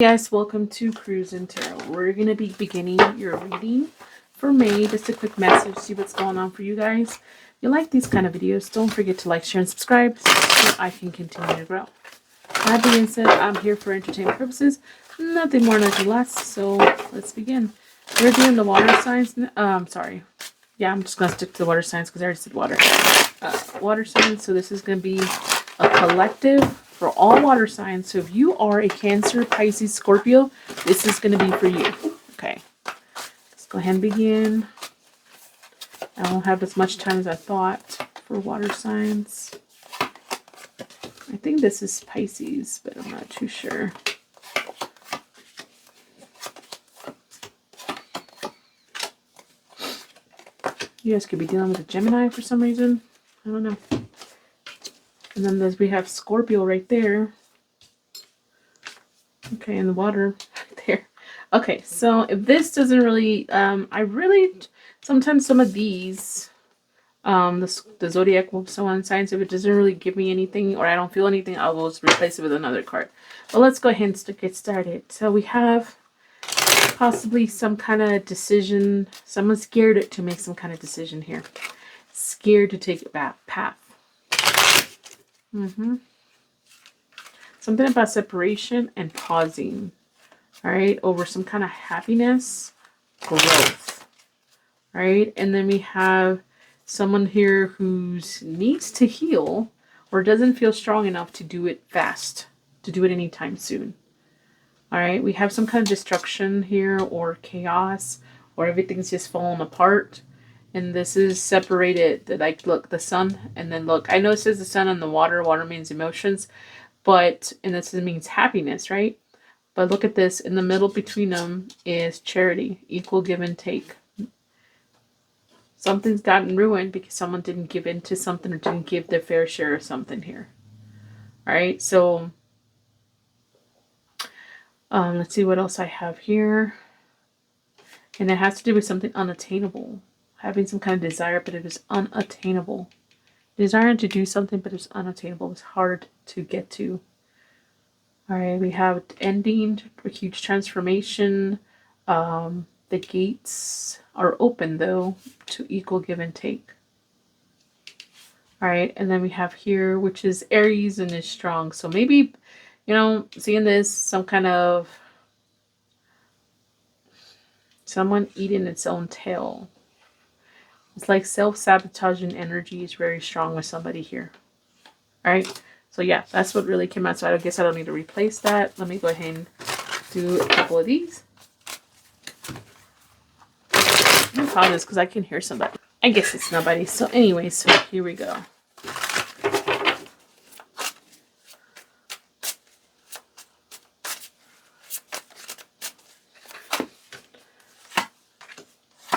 Hey guys, welcome to Cruise and Tarot. We're going to be beginning your reading for May. Just a quick message, see what's going on for you guys. If you like these kind of videos, don't forget to like, share, and subscribe so I can continue to grow. That being said, I'm here for entertainment purposes, nothing more, nothing less. So let's begin. We're doing the water signs. Sorry. Yeah, I'm just going to stick to the water signs because I already said water. Water signs. So this is going to be a collective for all water signs. So if you are a Cancer, Pisces, Scorpio, this is going to be for you. Okay. Let's go ahead and begin. I won't have as much time as I thought for water signs. I think this is Pisces, but I'm not too sure. You guys could be dealing with a Gemini for some reason. I don't know. And then we have Scorpio right there. Okay, in the water right there. Okay, so if this doesn't really, sometimes some of these, the zodiac signs, if it doesn't really give me anything or I don't feel anything, I will just replace it with another card. But let's go ahead and get started. So we have possibly some kind of decision. Someone's scared to make some kind of decision here. Scared to take a path. Something about separation and pausing. All right, over some kind of happiness, growth. All right, and then we have someone here who needs to heal or doesn't feel strong enough to do it fast, to do it anytime soon. All right, we have some kind of destruction here or chaos or everything's just falling apart. And this is separated, like, look, the sun, and then look, I know it says the sun and the water. Water means emotions, but, and this means happiness, right? But look at this, in the middle between them is charity, equal give and take. Something's gotten ruined because someone didn't give in to something or didn't give their fair share of something here. All right, so let's see what else I have here. And it has to do with something unattainable. Having some kind of desire, but it is unattainable. Desiring to do something, but it's unattainable. It's hard to get to. All right, we have ending, a huge transformation. The gates are open, though, to equal give and take. All right, and then we have here, which is Aries and is strong. So maybe, you know, seeing this, some kind of someone eating its own tail. It's like self-sabotaging energy is very strong with somebody here. All right. So yeah, that's what really came out. So I guess I don't need to replace that. Let me go ahead and do a couple of these. I apologize because I can hear somebody. I guess it's nobody. So anyway, so here we go.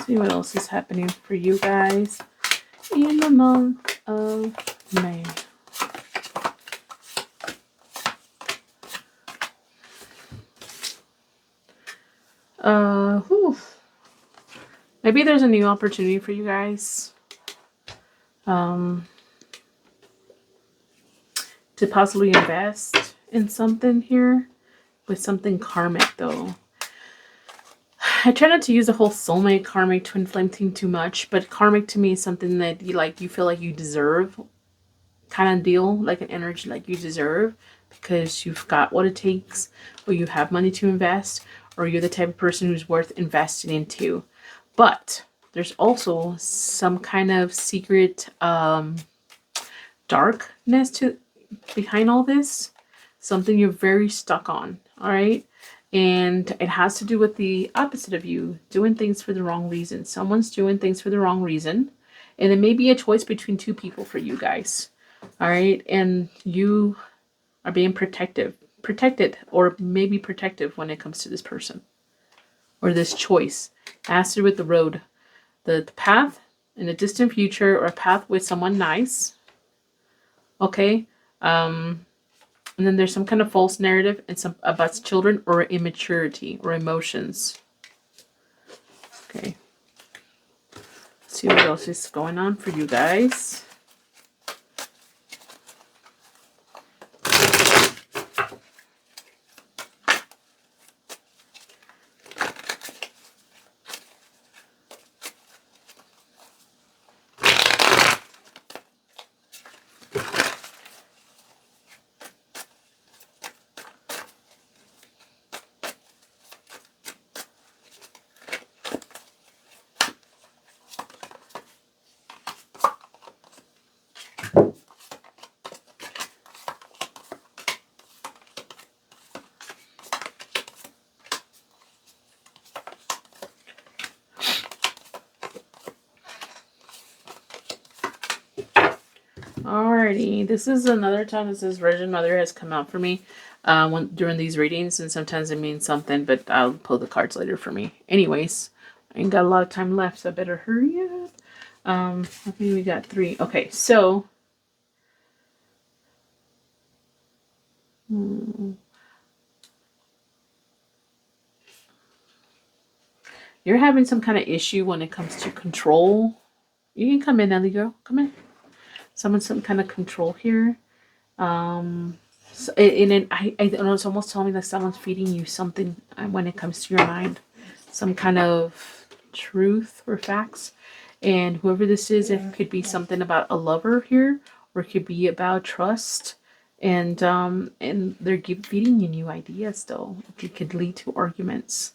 See what else is happening for you guys in the month of May. Maybe there's a new opportunity for you guys. To possibly invest in something here with something karmic, though. I try not to use the whole soulmate, karmic, twin flame thing too much, but karmic to me is something that you feel like you deserve kind of deal, like an energy like you deserve because you've got what it takes, or you have money to invest, or you're the type of person who's worth investing into. But there's also some kind of secret darkness behind all this, something you're very stuck on. All right. And it has to do with the opposite of you, doing things for the wrong reason. Someone's doing things for the wrong reason. And it may be a choice between two people for you guys. All right. And you are being protected, or maybe protective when it comes to this person or this choice. It has to do with the road, the path in the distant future, or a path with someone nice. Okay. And then there's some kind of false narrative and some about children or immaturity or emotions. Okay. Let's see what else is going on for you guys. Alrighty, this is another time that says Virgin Mother has come out for me during these readings, and sometimes it means something, but I'll pull the cards later for me. Anyways, I ain't got a lot of time left, so I better hurry up. I think we got 3. Okay, so you're having some kind of issue when it comes to control. You can come in, Ellie girl. Come in. Someone's some kind of control here. So, I don't know, it's almost telling me that someone's feeding you something when it comes to your mind. Some kind of truth or facts. And whoever this is, it could be something about a lover here, or it could be about trust. And they're feeding you new ideas, though. It could lead to arguments.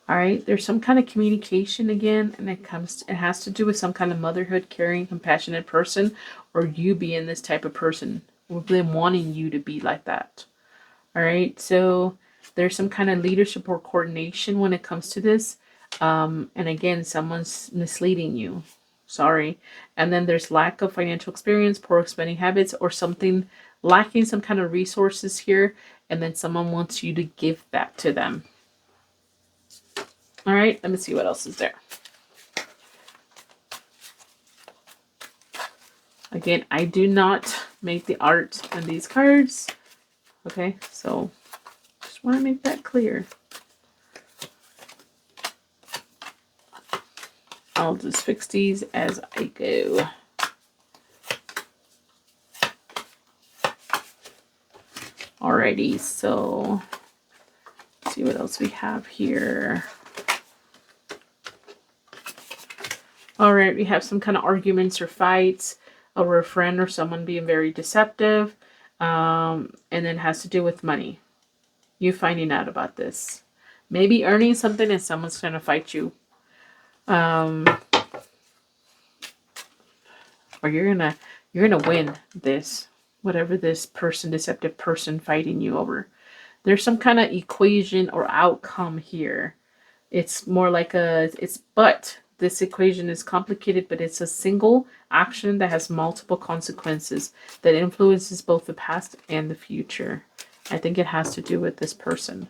All right, there's some kind of communication again, and it has to do with some kind of motherhood, caring, compassionate person, or you being this type of person, with them wanting you to be like that. All right, so there's some kind of leadership or coordination when it comes to this. And again, someone's misleading you. Sorry. And then there's lack of financial experience, poor spending habits, or something lacking some kind of resources here. And then someone wants you to give that to them. All right, let me see what else is there. Again, I do not make the art on these cards. Okay, so just want to make that clear. I'll just fix these as I go. Alrighty, so let's see what else we have here. All right, we have some kind of arguments or fights over a friend or someone being very deceptive. And then it has to do with money. You finding out about this. Maybe earning something and someone's trying to fight you. Or you're gonna win this. Whatever this person, deceptive person fighting you over. There's some kind of equation or outcome here. It's more like but this equation is complicated, but it's a single action that has multiple consequences that influences both the past and the future. I think it has to do with this person.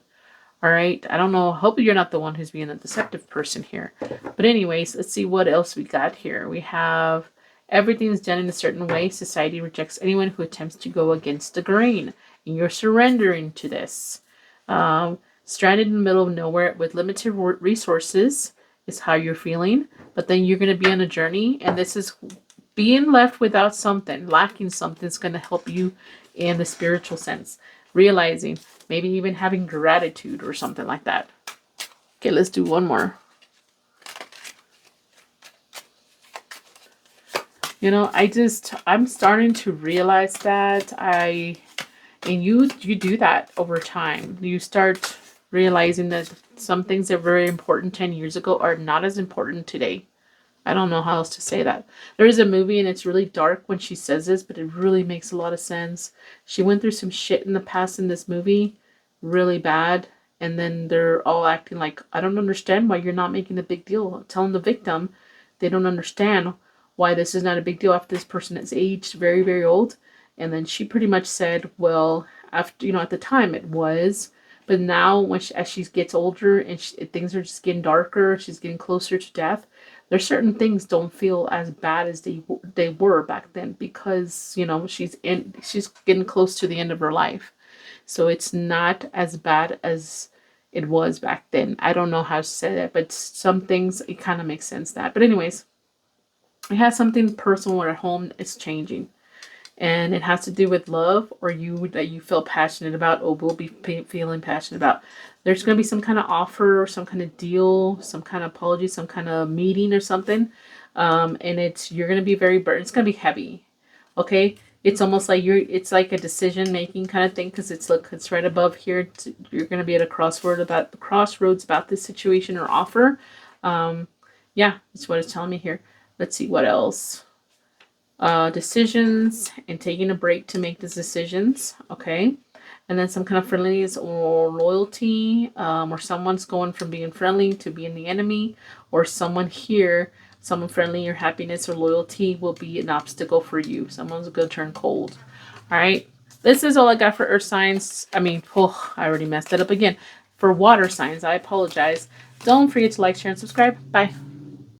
All right. I don't know. I hope you're not the one who's being a deceptive person here. But anyways, let's see what else we got here. We have everything's done in a certain way. Society rejects anyone who attempts to go against the grain. And you're surrendering to this. Stranded in the middle of nowhere with limited resources is how you're feeling. But then you're going to be on a journey. And this is being left without something, lacking something is going to help you in the spiritual sense. Realizing, maybe even having gratitude or something like that. Okay, let's do one more. You know, I'm starting to realize that you do that over time. You start realizing that some things that were very important 10 years ago are not as important today. I don't know how else to say that. There is a movie and it's really dark when she says this, but it really makes a lot of sense. She went through some shit in the past in this movie, really bad. And then they're all acting like, I don't understand why you're not making a big deal. Telling the victim they don't understand why this is not a big deal after this person is aged very, very old. And then she pretty much said, well, after, at the time it was. But now as she gets older and things are just getting darker, she's getting closer to death. There's certain things don't feel as bad as they were back then because, she's getting close to the end of her life. So it's not as bad as it was back then. I don't know how to say that, but some things, it kind of makes sense that. But anyways, it has something personal at home is changing. And it has to do with love or that you feel passionate about or will be feeling passionate about. There's going to be some kind of offer or some kind of deal, some kind of apology, some kind of meeting or something. And you're going to be very burdened. It's going to be heavy. Okay. It's almost like it's like a decision making kind of thing. Cause it's right above here. You're going to be at a crossroads about this situation or offer. Yeah, that's what it's telling me here. Let's see what else. Decisions and taking a break to make these decisions. Okay. And then some kind of friendliness or loyalty, or someone's going from being friendly to being the enemy, or someone here Someone friendly, your happiness or loyalty will be an obstacle for you. Someone's going to turn cold. All right. This is all I got for earth signs. I mean, oh, I already messed it up again. For water signs, I apologize. Don't forget to like, share, and subscribe. Bye.